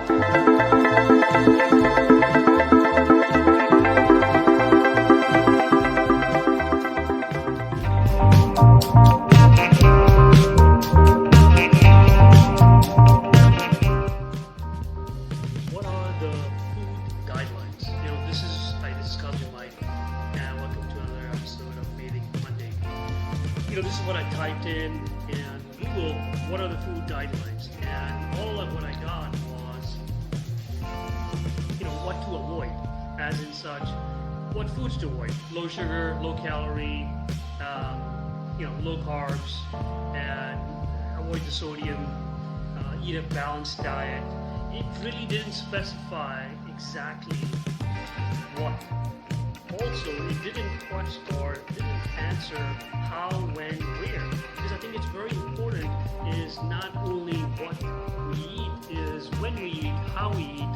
What are the food guidelines? This is Titus Mike, and welcome to another episode of Bathing Monday. This is what I typed in Google, what are the food guidelines? And all of what I got was, what to avoid, as in such, what foods to avoid. Low sugar, low calorie, low carbs, and avoid the sodium, eat a balanced diet. It really didn't specify exactly what. Also, it didn't question or didn't answer how, when, where. Because I think it's very important is not only what we eat, is when we eat, how we eat,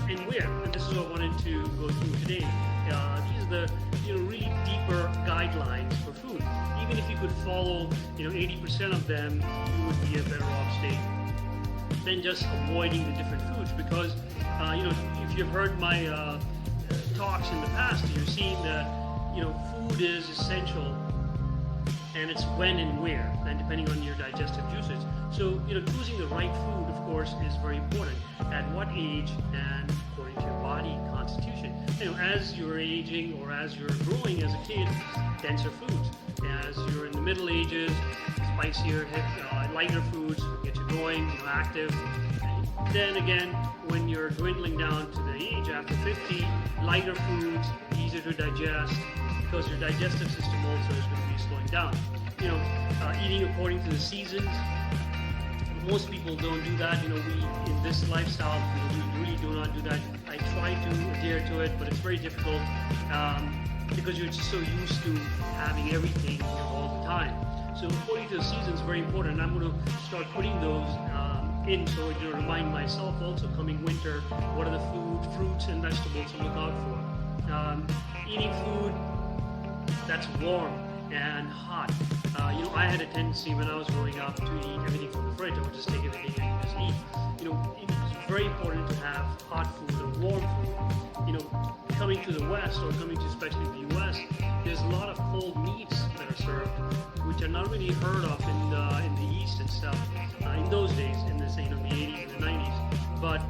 and where. And this is what I wanted to go through today. These are the really deeper guidelines for food. Even if you could follow 80% of them, you would be a better off state than just avoiding the different foods, because if you've heard my talks in the past, you've seen that food is essential, and it's when and where, and depending on your digestive juices. So choosing the right food, of course, is very important. At what age and according to your body constitution. As you're aging or as you're growing as a kid, denser foods. As you're in the middle ages, spicier, lighter foods get you going, active. Then again, when you're dwindling down to the age after 50, lighter foods, easier to digest, because your digestive system also is going to be slowing down. Eating according to the seasons. Most people don't do that. We in this lifestyle, we really do not do that. I try to adhere to it, but it's very difficult because you're just so used to having everything all the time. So according to the seasons, very important. I'm going to start putting those in, so to remind myself also, coming winter, what are the fruits and vegetables to look out for. Eating food that's warm and hot. I had a tendency when I was growing up to eat everything from the fridge. I would just take everything and just eat. It was very important to have hot food or warm food. Coming to the West, or coming to especially the US, there's a lot of cold meats that are served, which are not really heard of in the East and stuff in those days, in the 80s and the 90s. But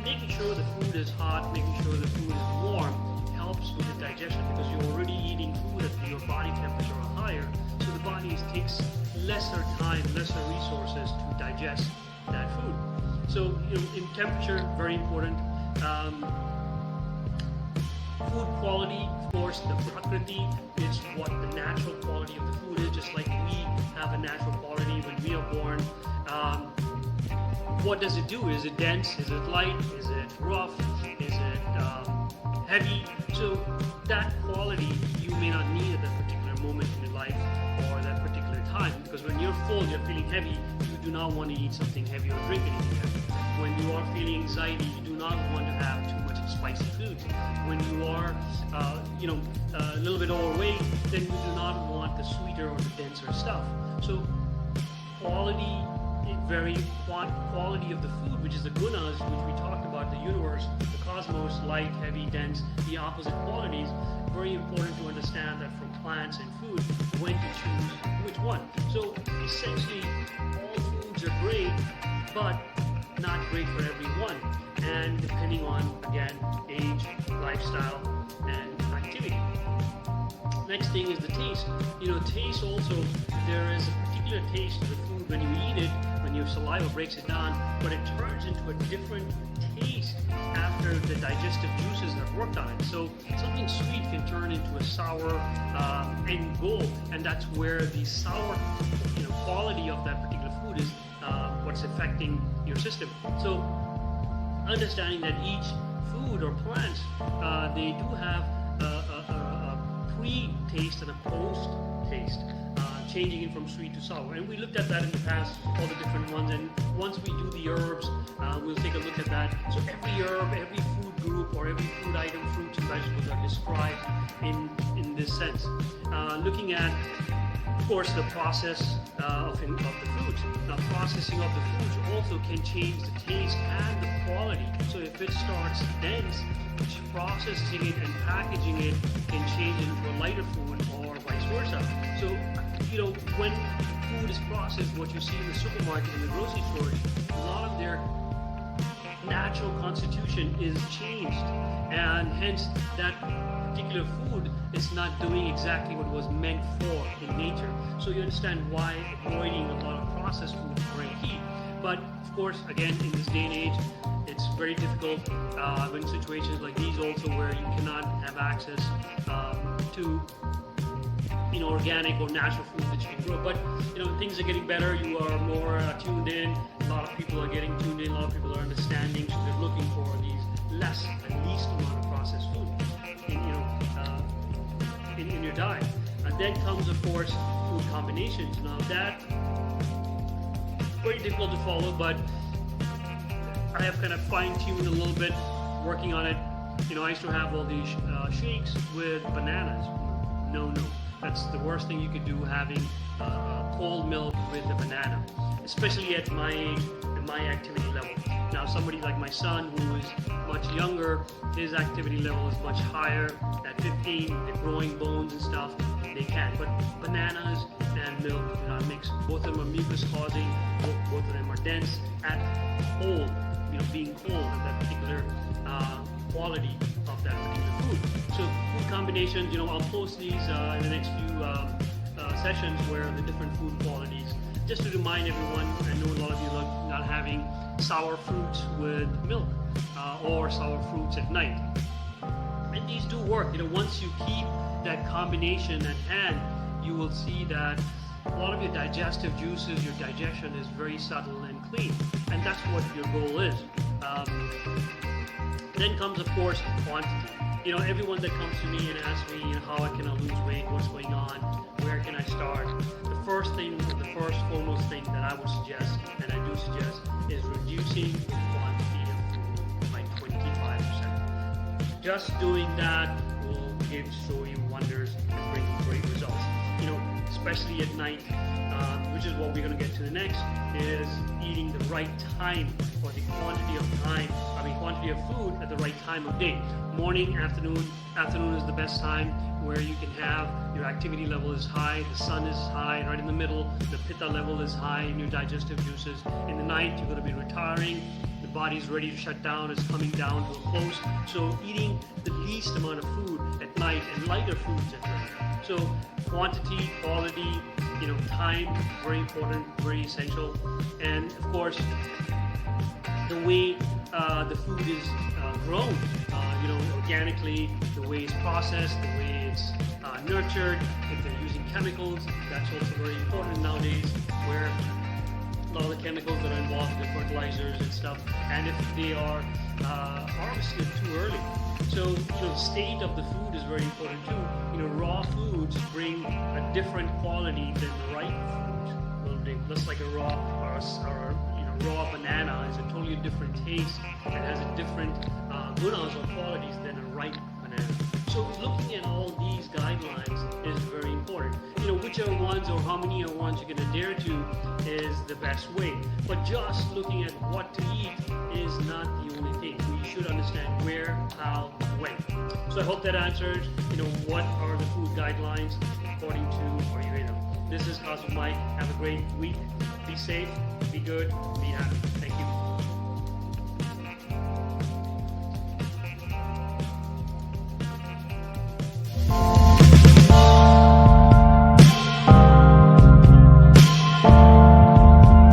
making sure the food is hot, making sure the food is warm, helps with the digestion, because you're already eating food at your body temperature or higher, so the body takes lesser time, lesser resources to digest that food. So in temperature, very important. Food quality, of course, the prakriti is what the natural quality of the food is, just like we have a natural quality when we are born. What does it do? Is it dense? Is it light? Is it rough? Is it heavy? So that quality you may not need at that particular moment in your life or that particular time, because when you're full, you're feeling heavy, you do not want to eat something heavy or drink anything heavy. When you are feeling anxiety, you do not want to have too much spicy foods. When you are a little bit overweight, then you do not want the sweeter or the denser stuff. So quality of the food, which is the gunas, which we talked about, the universe, the cosmos, light, heavy, dense, the opposite qualities. Very important to understand that from plants and food, when to choose which one. So essentially, all foods are great, but not great for everyone, and depending on, again, age, lifestyle, and activity. Next thing is the taste. Taste also, there is a particular taste to the food when you eat it, when your saliva breaks it down, but it turns into a different taste after the digestive juices have worked on it. So something sweet can turn into a sour and go, and that's where the sour quality of that particular food is what's affecting your system. So understanding that each food or plant, they do have a pre-taste and a post-taste, changing it from sweet to sour. And we looked at that in the past, all the different ones. And once we do the herbs, we'll take a look at that. So every herb, every food group, or every food item, fruits and vegetables are described in this sense. Looking at, of course, the process of the foods. Now, processing of the foods also can change the taste and the quality if it starts dense, processing it and packaging it can change it into a lighter food or vice versa. So, when food is processed, what you see in the supermarket and the grocery stores, a lot of their natural constitution is changed, and hence that particular food is not doing exactly what it was meant for in nature. So you understand why avoiding a lot of processed food is very key. But of course, again, in this day and age, it's very difficult in situations like these also, where you cannot have access to organic or natural food that you can grow. But things are getting better. You are more tuned in. A lot of people are getting tuned in. A lot of people are understanding. So they're looking for these least amount of processed food in your diet. And then comes, of course, food combinations. Now that very difficult to follow, but I have kind of fine-tuned a little bit, working on it. I used to have all these shakes with bananas. No. That's the worst thing you could do, having cold milk with a banana, especially at my age and my activity level. Now, somebody like my son, who is much younger, his activity level is much higher. At 15, they're growing bones and stuff, they can. But bananas and milk do not mix. Both of them are mucus-causing. Both of them are dense at cold, being cold at that particular quality of that particular food. So food combinations, I'll post these in the next few sessions, where the different food qualities, just to remind everyone. I know a lot of you are not having sour fruits with milk or sour fruits at night. And these do work. Once you keep that combination at hand, you will see that a lot of your digestive juices, your digestion is very subtle and clean. And that's what your goal is. Then comes, of course, quantity. Everyone that comes to me and asks me, how can I lose weight, what's going on, where can I start? The first foremost thing that I would suggest, and I do suggest, is reducing the quantity of food by 25%. Just doing that will show you wonders and bring you great results. Especially at night, which is what we're going to get to the next, is eating the right time, or the quantity of food at the right time of day. Morning, afternoon is the best time, where you can have your activity level is high, the sun is high, right in the middle, the pitta level is high in your digestive juices. In the night, you're going to be retiring, the body's ready to shut down, it's coming down to a close. So eating the least amount of food at night, and lighter foods at night. So quantity, quality, time, very important, very essential. And of course, the way the food is grown, organically, the way it's processed, the way it's nurtured, if they're using chemicals, that's also very important nowadays, where a lot of the chemicals that are involved in the fertilizers and stuff, and if they are harvested too early. So, the state of the food is very important too. Raw foods bring a different quality than ripe foods will bring. Just like a raw raw banana is a totally different taste and has a different gunas or qualities than a ripe banana. So looking at all these guidelines is very important. Which are ones, or how many are ones you're going to adhere to, is the best way. But just looking at what to eat is not the only thing. You should understand where, how, when. So I hope that answers, what are the food guidelines according to Ayurveda. This is Cosmic Mike. Have a great week. Be safe, be good, be happy.